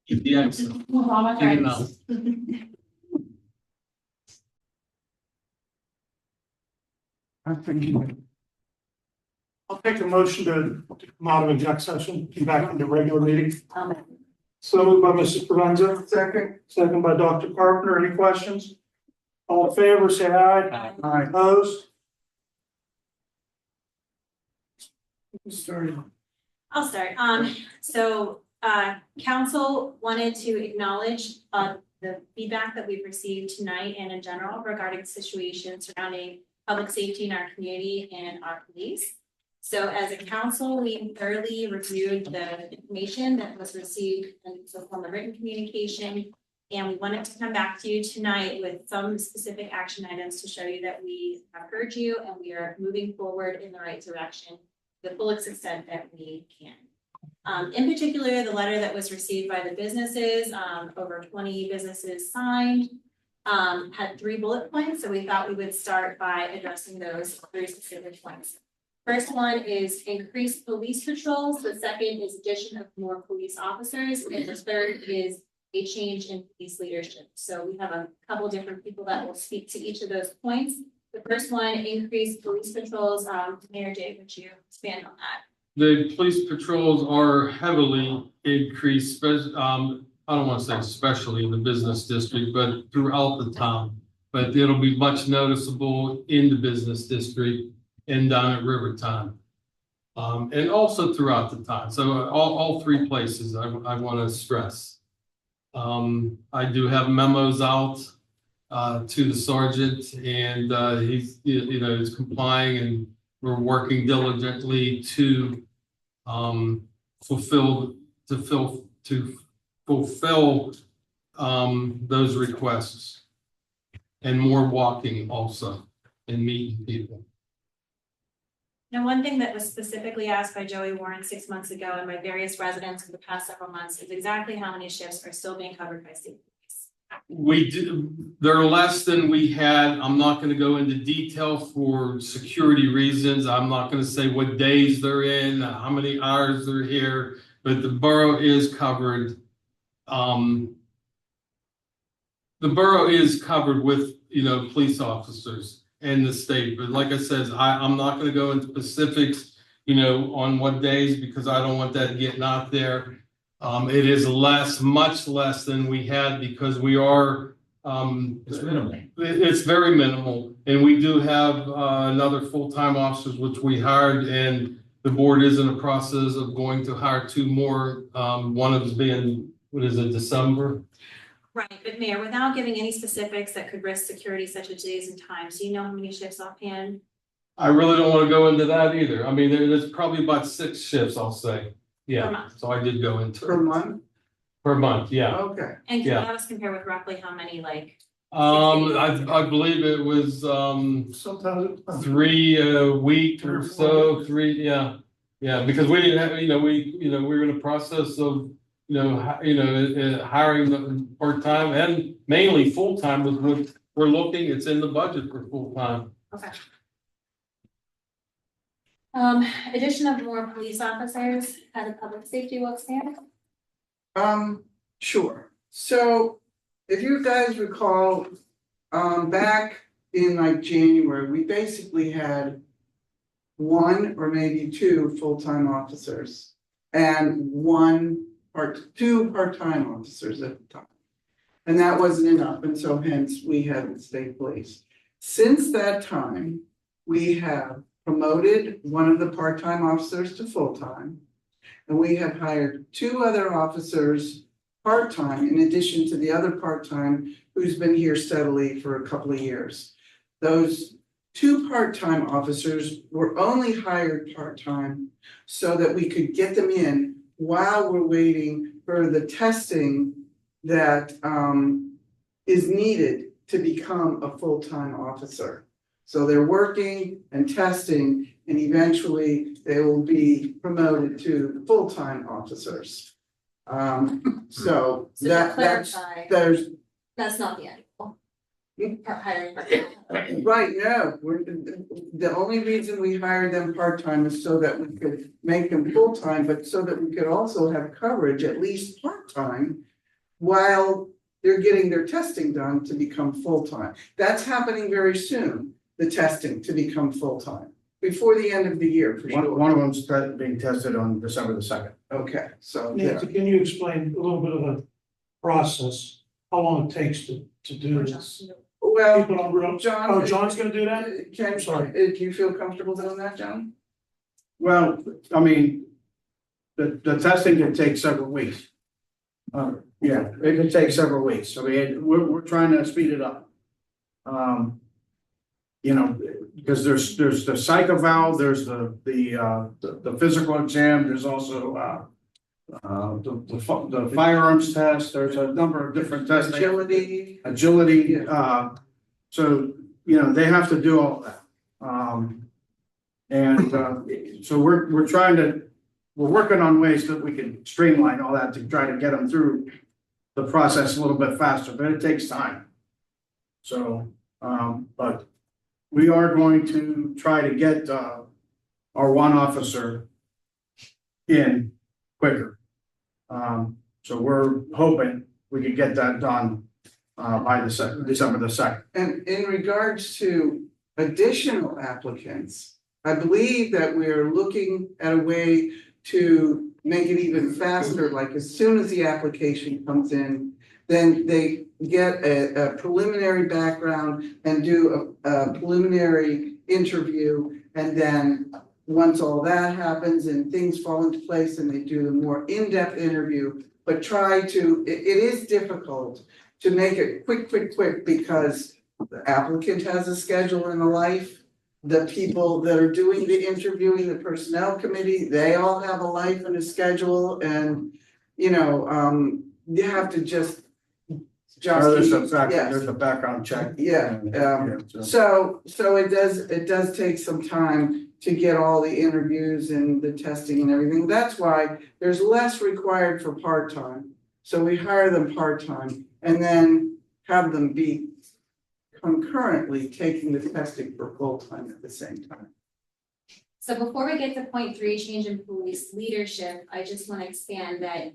Yes. I'll take a motion to come out of exec session, come back into regular meeting. Amen. So moved by Mrs. Provenza. Second by Dr. Carpenter. Any questions? All in favor, say aye. Aye. Opposed? Sorry. I'll start. Council wanted to acknowledge the feedback that we've received tonight and in general regarding the situation surrounding public safety in our community and our police. So as a council, we thoroughly reviewed the information that was received and so from the written communication. And we wanted to come back to you tonight with some specific action items to show you that we have heard you and we are moving forward in the right direction to the fullest extent that we can. In particular, the letter that was received by the businesses, over 20 businesses signed, had 3 bullet points. So we thought we would start by addressing those 3 specific points. First one is increased police patrols. The second is addition of more police officers. And the third is a change in police leadership. So we have a couple different people that will speak to each of those points. The first one, increased police patrols. Mayor Jay, would you expand on that? The police patrols are heavily increased, I don't want to say especially in the business district, but throughout the town. But it'll be much noticeable in the business district and down at Rivertime. And also throughout the town. So all 3 places I want to stress. I do have memos out to the sergeant, and he's he's complying, and we're working diligently to fulfill those requests, and more walking also and meeting people. Now, one thing that was specifically asked by Joey Warren 6 months ago and by various residents in the past several months is exactly how many shifts are still being covered by state police. We do, they're less than we had. I'm not going to go into detail for security reasons. I'm not going to say what days they're in, how many hours they're here, but the borough is covered. The borough is covered with, police officers in the state. But like I said, I'm not going to go into specifics, on what days, because I don't want that getting out there. It is much less than we had, because we are, It's minimal. it's very minimal. And we do have another full-time officers, which we hired, and the board is in the process of going to hire 2 more. One of them being, December? Right, but Mayor, without giving any specifics that could risk security such as days and times, do you know how many shifts offhand? I really don't want to go into that either. I mean, there's probably about 6 shifts, I'll say. Yeah, Per month. so I did go into Per month? per month, yeah. Okay. And can you Yeah. have us compare with roughly how many, like? I believe it was Sometimes. 3 a week or so, 3, yeah. Yeah, because we didn't have, we were in the process of, hiring them part-time and mainly full-time was what we're looking, it's in the budget for full-time. Okay. Addition of more police officers, how did public safety work stand? Sure. So if you guys recall, back in like January, we basically had 1 or maybe 2 full-time officers and 2 part-time officers at the time. And that wasn't enough, and so hence we had the state police. Since that time, we have promoted one of the part-time officers to full-time. And we have hired 2 other officers part-time in addition to the other part-time who's been here steadily for a couple of years. Those 2 part-time officers were only hired part-time so that we could get them in while we're waiting for the testing that is needed to become a full-time officer. So they're working and testing, and eventually they will be promoted to full-time officers. So So to that's, clarify, that's not the end goal. Hiring. right, no, the only reason we hired them part-time is so that we could make them full-time, but so that we could also have coverage, at least part-time, while they're getting their testing done to become full-time. That's happening very soon, the testing to become full-time, before the end of the year, for sure. One of them's being tested on December the 2nd. Okay, so, Nancy, can you explain a little bit of the process, how long it takes to do this? well, People don't real, John. oh, John's gonna do that? Can, I'm sorry. do you feel comfortable doing that, John? Well, I mean, the testing can take several weeks. Yeah, it can take several weeks. I mean, we're trying to speed it up. You know, because there's the psych eval, there's the physical exam, there's also the firearms test, there's a number of different tests. Agility, so, you know, they have to do all that. So we're working on ways that we can streamline all that to try to get them through the process a little bit faster, but it takes time. So, but we are going to try to get, our one officer in quicker. So we're hoping we could get that done, by December the 2nd. And in regards to additional applicants, I believe that we're looking at a way to make it even faster, like as soon as the application comes in, then they get a preliminary background and do a preliminary interview. And then once all that happens and things fall into place and they do a more in-depth interview, but try to, it is difficult to make it quick, because the applicant has a schedule and a life. The people that are doing the interviewing, the personnel committee, they all have a life and a schedule, and, you know, you have to just. There's Yes. a background check. Yeah, So so it does take some time to get all the interviews and the testing and everything. That's why there's less required for part-time. So we hire them part-time and then have them be concurrently taking the testing for full-time at the same time. So before we get to point 3, change in police leadership, I just want to expand that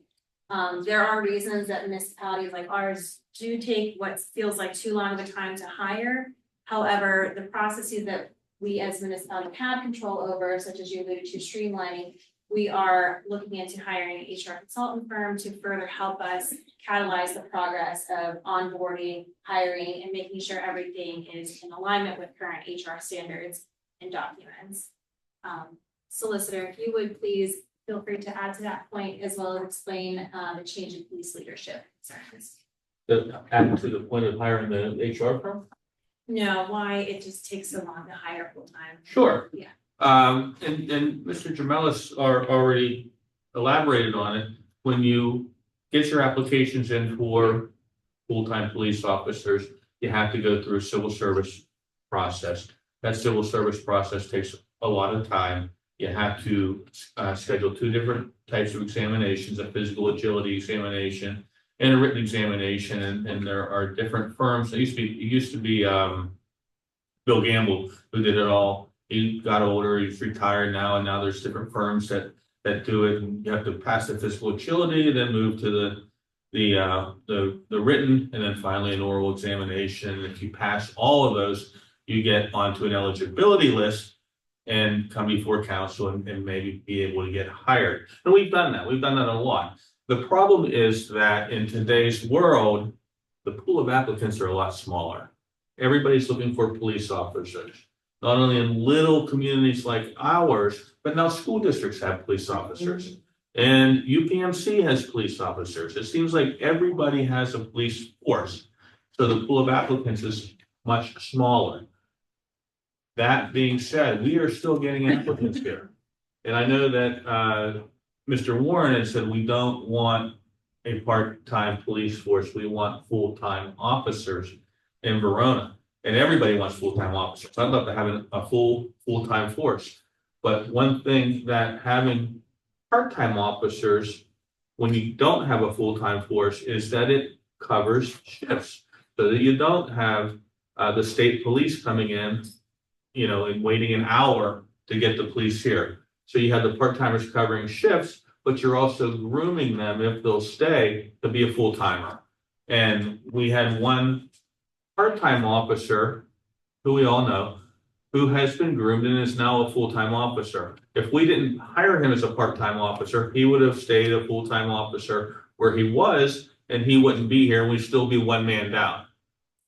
there are reasons that municipalities like ours do take what feels like too long of a time to hire. However, the processes that we as municipality have control over, such as you alluded to, streamlining, we are looking into hiring an HR consultant firm to further help us catalyze the progress of onboarding, hiring, and making sure everything is in alignment with current HR standards and documents. Solicitor, if you would please feel free to add to that point, as well as explain the change in police leadership concerns. Add to the point of hiring the HR firm? No, why it just takes so long to hire full time. Sure. Yeah. And Mr. Jamelis already elaborated on it. When you get your applications in for full-time police officers, you have to go through a civil service process. That civil service process takes a lot of time. You have to schedule 2 different types of examinations, a physical agility examination and a written examination. And there are different firms. It used to be Bill Gamble who did it all. He got older, he's retired now, and now there's different firms that do it. And you have to pass the physical agility, then move to the written, and then finally an oral examination. If you pass all of those, you get onto an eligibility list and come before council and maybe be able to get hired. And we've done that. We've done that a lot. The problem is that in today's world, the pool of applicants are a lot smaller. Everybody's looking for police officers, not only in little communities like ours, but now school districts have police officers. And UPMC has police officers. It seems like everybody has a police force. So the pool of applicants is much smaller. That being said, we are still getting applicants here. And I know that Mr. Warren has said we don't want a part-time police force. We want full-time officers in Verona. And everybody wants full-time officers. I'd love to have a full-time force. But one thing that having part-time officers, when you don't have a full-time force, is that it covers shifts. So that you don't have the state police coming in, and waiting an hour to get the police here. So you have the part-timers covering shifts, but you're also grooming them, if they'll stay, to be a full-timer. And we had one part-time officer, who we all know, who has been groomed and is now a full-time officer. If we didn't hire him as a part-time officer, he would have stayed a full-time officer where he was, and he wouldn't be here, and we'd still be one man down.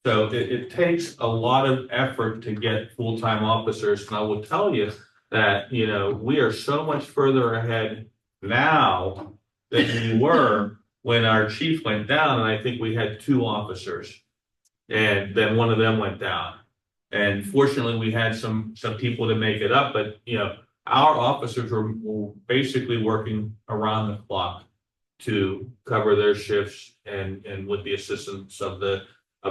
So it takes a lot of effort to get full-time officers, and I will tell you that, you know, we are so much further ahead now than we were when our chief went down, and I think we had 2 officers. And then one of them went down. And fortunately, we had some people to make it up, but, you know, our officers were basically working around the clock to cover their shifts and with the assistance of the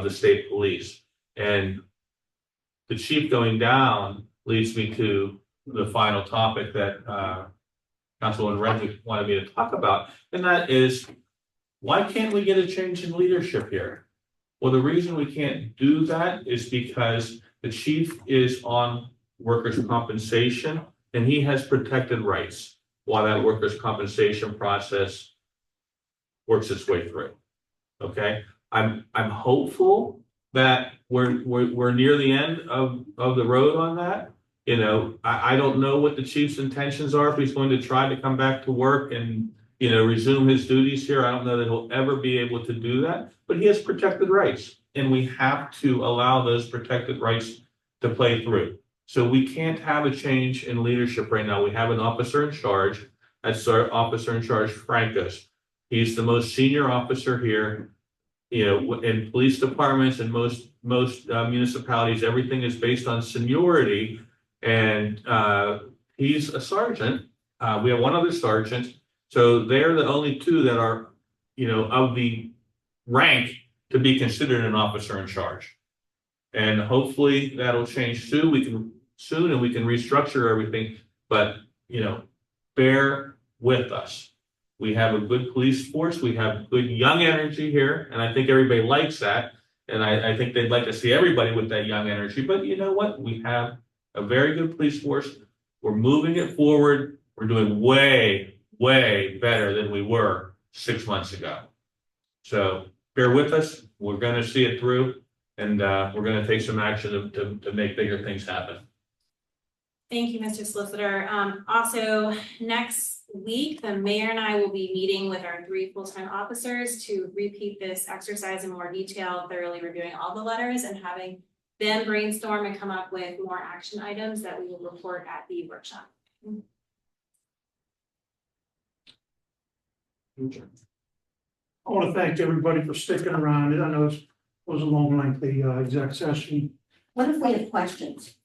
state police. And the chief going down leads me to the final topic that Councilwoman Reddick wanted me to talk about, and that is, why can't we get a change in leadership here? Well, the reason we can't do that is because the chief is on workers' compensation, and he has protected rights while that workers' compensation process works its way through. Okay, I'm hopeful that we're near the end of the road on that. You know, I don't know what the chief's intentions are, if he's going to try to come back to work and, you know, resume his duties here. I don't know that he'll ever be able to do that, but he has protected rights, and we have to allow those protected rights to play through. So we can't have a change in leadership right now. We have an officer in charge. That's our officer in charge, Francos. He's the most senior officer here. You know, in police departments and most municipalities, everything is based on seniority. And he's a sergeant. We have one other sergeant. So they're the only 2 that are, you know, of the rank to be considered an officer in charge. And hopefully that'll change soon. We can restructure everything. But, you know, bear with us. We have a good police force. We have good young energy here. And I think everybody likes that. And I think they'd like to see everybody with that young energy. But you know what? We have a very good police force. We're moving it forward. We're doing way, way better than we were 6 months ago. So bear with us. We're going to see it through, and we're going to take some action to make bigger things happen. Thank you, Mr. Solicitor. Also, next week, the mayor and I will be meeting with our 3 full-time officers to repeat this exercise in more detail, thoroughly reviewing all the letters and having them brainstorm and come up with more action items that we will report at the workshop. I want to thank everybody for sticking around. I know it was a long, lengthy exec session. What if we have questions?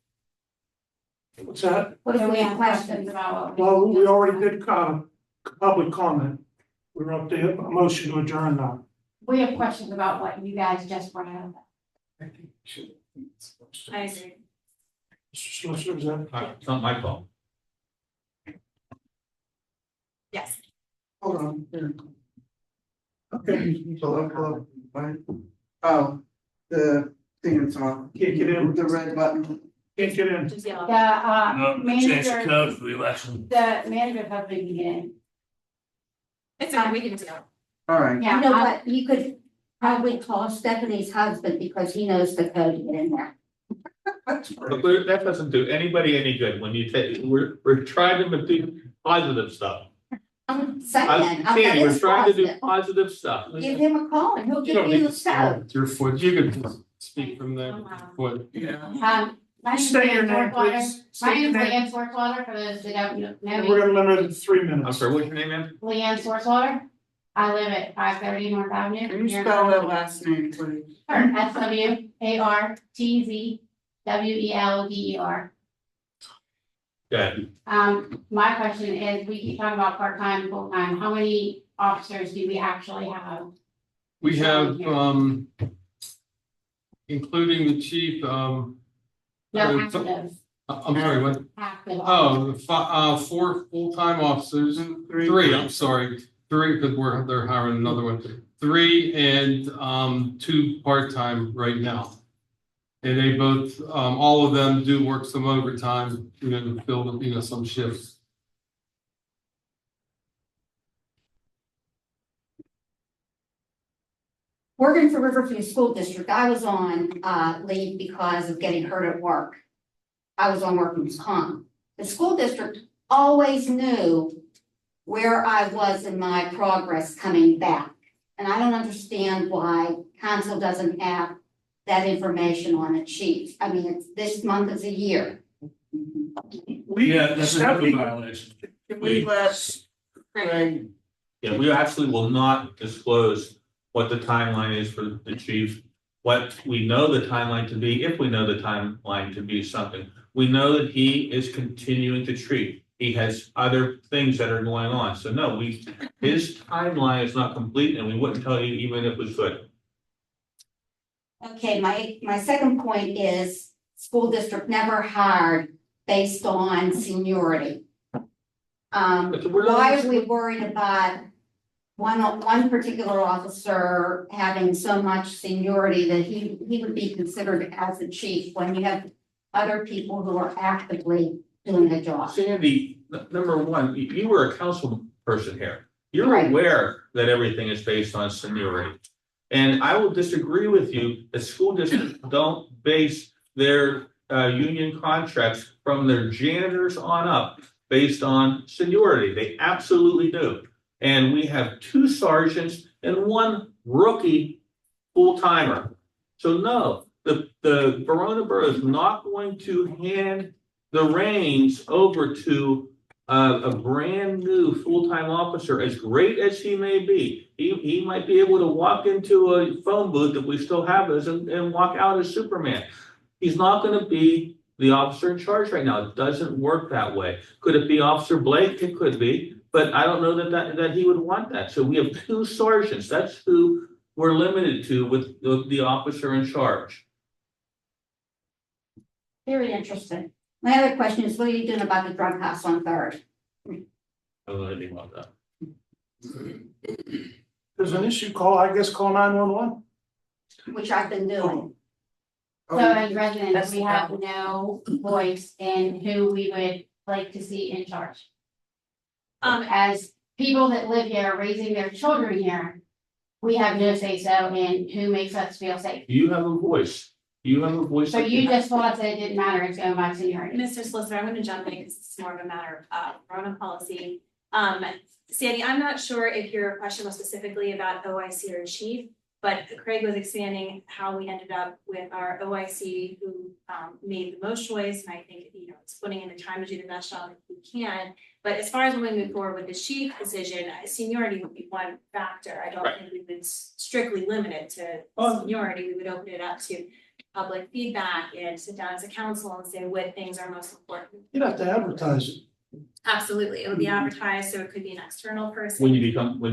What's that? What if we have questions about? Well, we already did public comment. We're up to a motion to adjourn now. We have questions about what you guys just brought up. I agree. Mr. Solicitor, is that? It's not my fault. Yes. Hold on. Here. Okay, Hello. Oh, the thing is on. can't get in, The red button. can't get in. Just yell. The Change the manager, code for the election. the manager hopefully can get in. It's okay, we can do it. All right. Yeah, You know what, you could probably call Stephanie's husband because he knows the code to get in there. But that doesn't do anybody any good when you take, we're trying to do positive stuff. I'm saying. Sandy, we're trying to do positive. positive stuff. Give him a call and he'll You don't give need you to the speak code. with your foot. You can speak from there. Foot. Yeah. My name's State your Leanne name, Swartzwater. please. My State your name's name. Leanne Swartzwater, for those that don't know And me. we're gonna limit it to 3 I'm minutes. sorry, what's your name, ma'am? Leanne Swartzwater. I live at 530 North Avenue. Can you here in spell that Hartford. last name, please? Sure, SWARTZWELDER. Good. My question is, we keep talking about part-time, full-time, how many officers do we actually have? We have, including the chief, No, active, I'm sorry, what? active. Oh, 4 full-time officers, 3, I'm sorry, 3, because they're hiring another one. 3 and 2 part-time right now. And they both, all of them do work some overtime, you know, to fill, some shifts. working for Riverview School District, I was on leave because of getting hurt at work. I was on workman's comp. The school district always knew where I was in my progress coming back. And I don't understand why council doesn't have that information on a sheet. I mean, it's this month is a year. Yeah, that's another violation. Can we let Craig, Yeah, we absolutely will not disclose what the timeline is for the chief. What we know the timeline to be, if we know the timeline to be something, we know that he is continuing to treat. He has other things that are going on. So no, his timeline is not complete and we wouldn't tell you even if we could. Okay, my second point is school district never hired based on seniority. Why are we worried about one particular officer having so much seniority that he would be considered as a chief when you have other people who are actively doing the job? Sandy, number one, you were a council person here. You're Right. aware that everything is based on seniority. And I will disagree with you that school districts don't base their union contracts from their janitors on up based on seniority. They absolutely do. And we have 2 sergeants and 1 rookie full-timer. So no, the Verona Borough is not going to hand the reins over to a brand new full-time officer, as great as he may be. He might be able to walk into a phone booth that we still have and walk out as Superman. He's not going to be the officer in charge right now. It doesn't work that way. Could it be Officer Blake? It could be, but I don't know that he would want that. So we have 2 sergeants. That's who we're limited to with the officer in charge. Very interesting. My other question is, what are you doing about the drug house on Third? I don't know anything about that. There's an issue, I guess call 911. Which I've been doing. So as residents, we have no voice in who we would like to see in charge. As people that live here, raising their children here, we have no say so in who makes us feel safe. You have a voice. You have a voice. So you just told us that it didn't matter, it's going by seniority. Mr. Solicitor, I'm gonna jump in because it's more of a matter of Verona policy. Sandy, I'm not sure if your question was specifically about OIC or chief, but Craig was expanding how we ended up with our OIC who made the most choice, and I think, it's putting in the time to do the best job that we can. But as far as when we move forward with the chief decision, seniority would be one factor. I don't think we would strictly limit it to seniority. We would open it up to public feedback and sit down as a council and say what things are most important. You'd have to advertise it. Absolutely, it would be advertised, so it could be an external person. When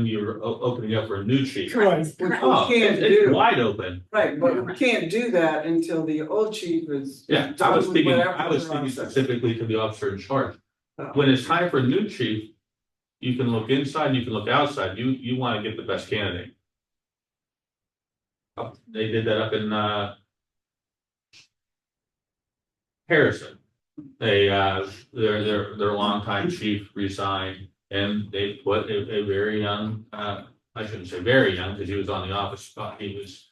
you're opening up for a new chief. Right. Correct. Oh, Can't it's do. wide open. right, but we can't do that until the old chief is. Yeah, I done was with speaking whatever process. specifically to the officer in charge. Oh. When it's time for a new chief, you can look inside, you can look outside. You want to get the best candidate. They did that up in Harrison. Their longtime chief resigned and they put a very young, I shouldn't say very young because he was on the office spot. He was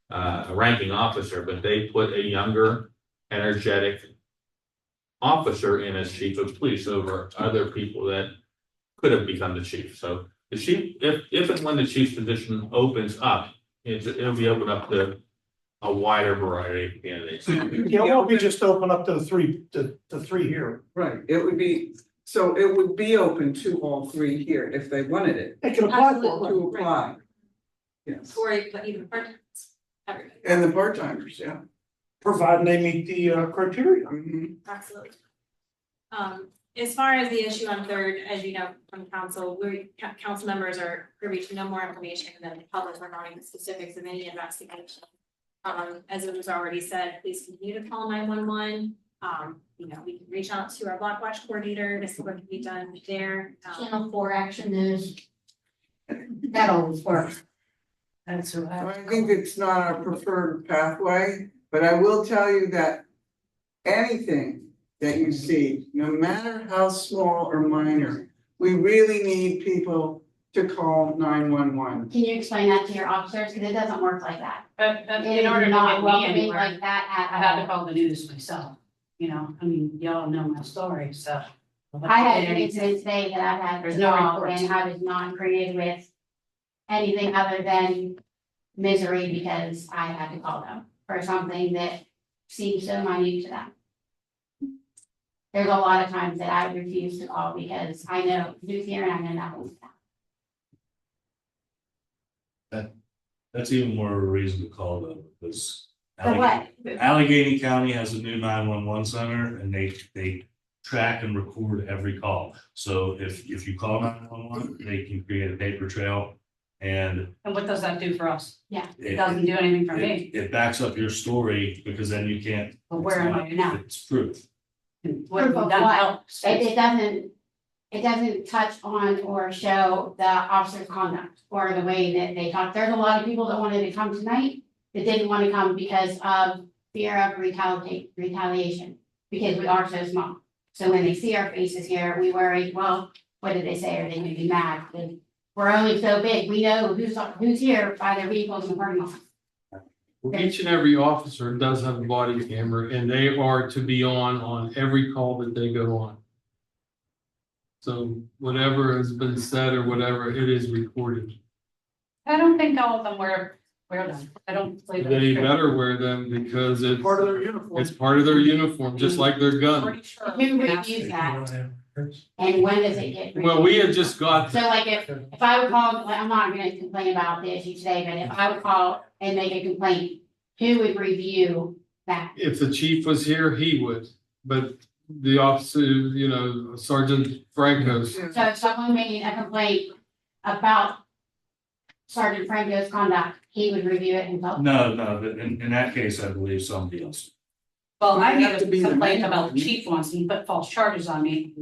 a ranking officer, but they put a younger, energetic officer in as chief of police over other people that could have become the chief. So the chief, if and when the chief's position opens up, it'll be open up to a wider variety of candidates. Yeah, it won't be just open up to the three here. Right, it would be open to all 3 here if they wanted it, They can apply for Absolutely. it. to apply. Yes, Or even part-timers, everybody. and the part-timers, yeah. Providing they meet the criteria. Mhm. Absolutely. As far as the issue on Third, as you know from council, council members are privy to no more information than the public regarding the specifics of any investigation. As it was already said, please continue to call 911. We can reach out to our Block Watch coordinator to see what can be done there. Channel 4 Action News. That always works. So I think it's not our preferred pathway, but I will tell you that anything that you see, no matter how small or minor, we really need people to call 911. Can you explain that to your officers? Because it doesn't work like that. But It in is order to not get me welcoming anywhere, like that I at had to all. call the news myself, you know, I mean, y'all know my story, so. I had an incident today that I had There's to no call, reports. and I was not created with anything other than misery because I had to call them for something that seems so minute to them. There's a lot of times that I refuse to call because I know who's here and I know nothing's happening. That's even more of a reason to call though, because. For what? Allegheny County has a new 911 center and they track and record every call. So if you call 911, they can create a paper trail and And what does that do for us? Yeah. It doesn't do anything for me, it backs up your story because then you can't. but where am I now? It's proof. What have Proof we of done what? helps? It doesn't touch on or show the officer's conduct or the way that they talk. There's a lot of people that wanted to come tonight that didn't want to come because of fear of retaliation, because we are so small. So when they see our faces here, we worry, well, what did they say? Are they gonna be mad? And we're only so big. We know who's here by their vehicles in the parking lot. Each and every officer does have a body camera and they are to be on every call that they go on. So whatever has been said or whatever, it is recorded. I don't think all of them wear them, I don't believe that's They true. better wear them because it's Part of their uniform. part of their uniform, just like their gun. Pretty sure. Who reviews that? And when does it get? Well, we had just got, So like if I would call, like, I'm not gonna complain about the issue today, but if I would call and make a complaint, who would review that? if the chief was here, he would, but the officer, Sergeant Franco's. So if someone making a complaint about Sergeant Franco's conduct, he would review it himself? No, but in that case, I believe somebody else. Well, I It would have made to a be the complaint mayor. about the chief once, and he put false charges on me.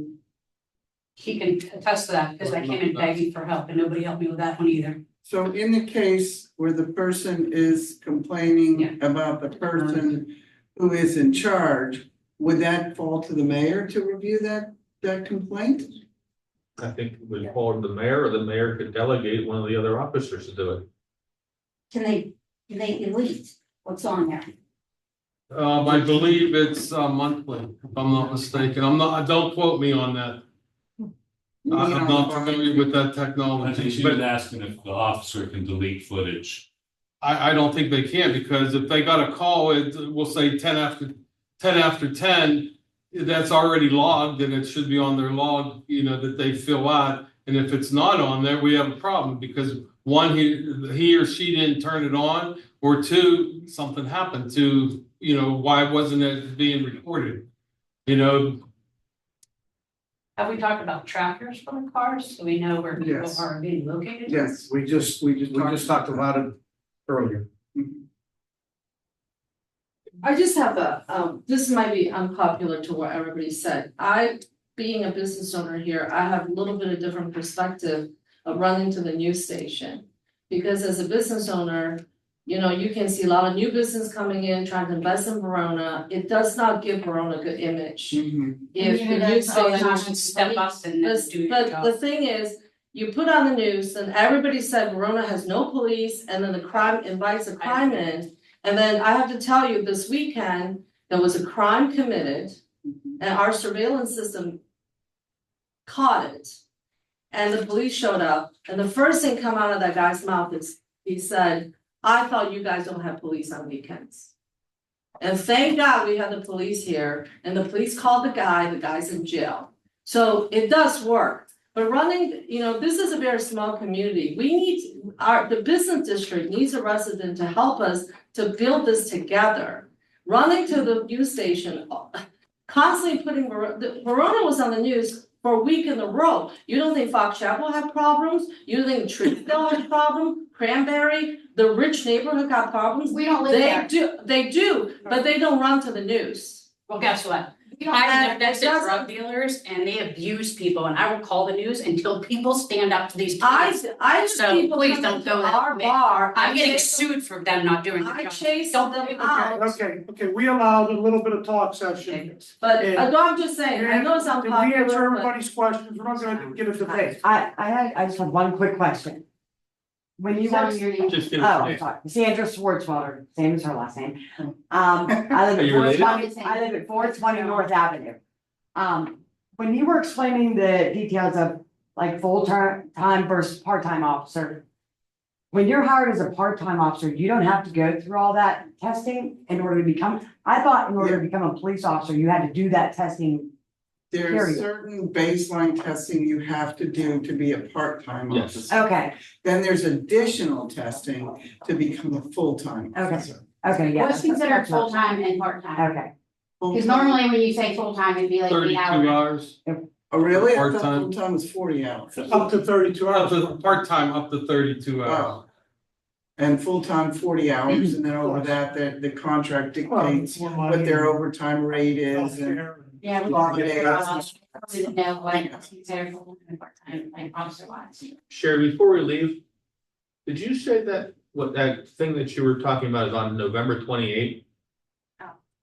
He can attest to that, because I came in begging for help, and nobody helped me with that one either. So in the case where the person is complaining about the person who is in charge, would that fall to the mayor to review that complaint? I think it would fall to the mayor, or the mayor could delegate one of the other officers to do it. Can they delete what's on there? I believe it's monthly, if I'm not mistaken. Don't quote me on that. I'm not familiar with that I think technology, she was but asking if the officer can delete footage. I don't think they can, because if they got a call, we'll say 10 after 10, that's already logged and it should be on their log, that they fill out. And if it's not on there, we have a problem, because one, he or she didn't turn it on, or two, something happened to, why wasn't it being recorded? Have we talked about trackers for the cars, so we know where people Yes. are being located? Yes. We just talked about it earlier. I just have this might be unpopular to what everybody said. Being a business owner here, I have a little bit of different perspective of running to the news station. Because as a business owner, you can see a lot of new business coming in, trying to invest in Verona. It does not give Verona a good image. Mhm. If the Neither news does So station. you should step up and do your But the job. thing is, you put on the news and everybody said Verona has no police, and then the crime invites a crime in. And then I have to tell you, this weekend, there was a crime committed and our surveillance system caught it. And the police showed up, and the first thing come out of that guy's mouth is, he said, I thought you guys don't have police on weekends. And thank God we had the police here, and the police called the guy's in jail. So it does work, but running, this is a very small community. We need, the business district needs a resident to help us to build this together. Running to the news station, constantly putting, Verona was on the news for a week in a row. You don't think Fox Chapel had problems? You don't think Trisdale had problems? Cranberry, the rich neighborhood got problems? We don't live there. They do, but they don't run to the news. Well, guess what? I And live it next to drug doesn't- dealers and they abuse people and I will call the news until people stand up to these I police. just So people please come don't into go that our way. bar. I'm I getting chase- sued for them not doing their I job. chase Don't them do out. Okay, we allowed a little bit of talk session. But Yeah. no, I'm just saying, I know it's Did we answer unpopular, but everybody's questions? We're not gonna get a debate. I just have one quick question. When you Tell work, me your name. Just give oh, us I'm a name. sorry, Sandra Swartzwelder, same as her last name. I live Are at you four related? twenty, I live at 420 North Avenue. When you were explaining the details of like full-time versus part-time officer. When you're hired as a part-time officer, you don't have to go through all that testing in order to become, I thought in order to become a police officer, you had to do that testing. There's Period. certain baseline testing you have to do to be a part-time Yes. officer. Okay, Then there's additional testing to become a full-time Okay. officer. okay, yeah. What's considered full-time and part-time? Okay, Because Full-time- normally when you say full-time, it'd be like 8 32 hours. hours, Oh, really? I thought Part-time. full-time was 40 hours. Up to 32 up hours. to part-time, up to 32 hours. Wow. And full-time 40 hours, and then over that, the contract dictates what their overtime rate is and. Yeah, we Holidays. didn't know what's considered full-time and part-time, like officer wise. Sherry, before we leave, did you say that, what, that thing that you were talking about is on November 28th?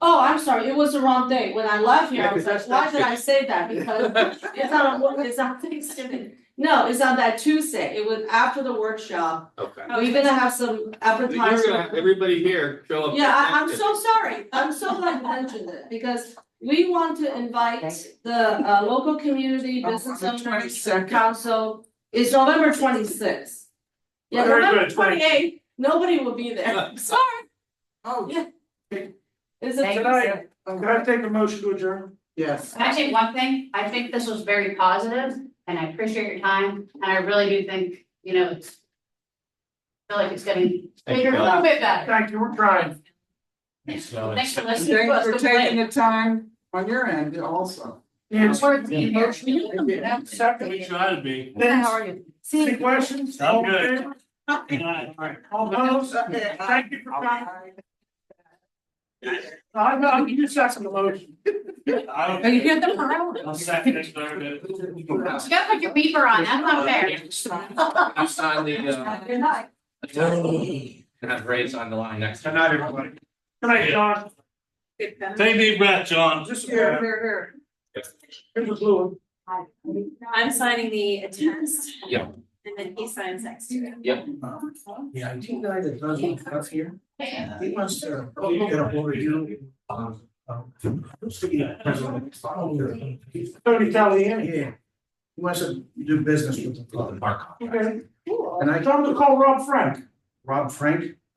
oh, I'm sorry, it was the wrong day. When I left here, I was like, Yeah, why did I say that? Because it's on Thanksgiving. No, it's on that Tuesday. It was after the workshop. Okay. We're gonna have some You're gonna have advertising. everybody here show up. Yeah, I'm so sorry. I'm so glad you mentioned it because we want to invite the local community business the owners 22nd. and council. It's November 26th. Yeah, Very November good, 28th, nobody will be there. Sorry. Oh, Yeah. Is it Thank you. Tuesday? Can I take a motion to adjourn? yes. Can I say one thing? I think this was very positive and I appreciate your time and I really do think, it's. I feel like it's getting Thank you, bigger, a little bit better. Thank you, we're trying. Thanks for listening. to Thanks us for complain. taking the time on your end also. Nancy, We're a team here. second. We try to be. How are you? Any questions? I'm All in good. favor? All opposed? Thank you for coming. I'll give you a second the motion. Are you get them around? I'll second it, very good. You gotta put your beeper on, that's not fair. You sign the, Good night. have Ray sign the line next Good time. night, everybody. Good night, John. Take a deep breath, John. Just, Here. here's the blue one. I'm signing the attest. Yeah. And then he signs next to it. Yep. the IT guy that does all stuff here, he wants to get a hold of you. Tony Taliani. Yeah, he wants to do business with the Okay. And I Tell him to call Rob Frank. Rob Frank,